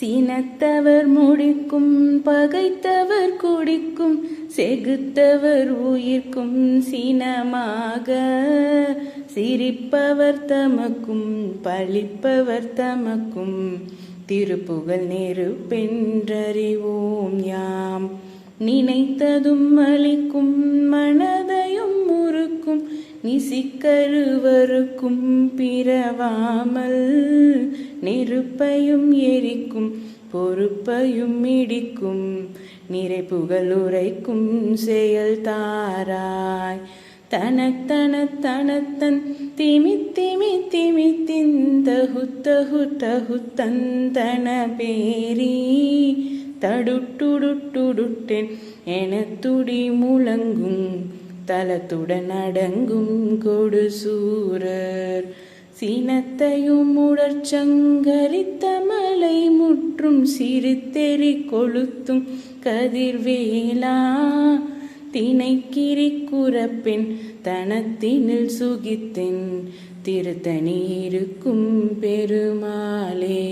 சீனத்தவர் முடிக்கும் பகைத்தவர் குடிக்கும் செகுத்தவர் உயிர்க்கும் சீனமாக சிரிப்பவர் தமக்கும் பழிப்பவர் தமக்கும் திருப்புகழ் நெருப்பென்றறிவோம் யாம். நினைத்ததும் அளிக்கும் மனதையும் முறுக்கும் நிசிக்கருவருக்கும் பிறவாமல் நெருப்பையும் எரிக்கும் பொறுப்பையும் இடிக்கும் நிறைப்புகள் உரைக்கும் செயல் தாராய். தனத்தனத்தனத்தன் திமித்திமி திமித்தின் தகுத்தகுத்தகுத்தன் தன பேரி தடுட்டுடுட்டுடுட்டென் என துடி முழங்கும் தலத்துடன் அடங்கும் கொடு சூரர். சீனத்தையும் உடற்சங்கரித்த மலை முற்றும் சிறுத்தெறி கொளுத்தும் கதிர்வேலா தினைக்கிரி குறப்பெண் தனத்தினில் சுகித்தென் திருத்தணி இருக்கும் பெருமாளே.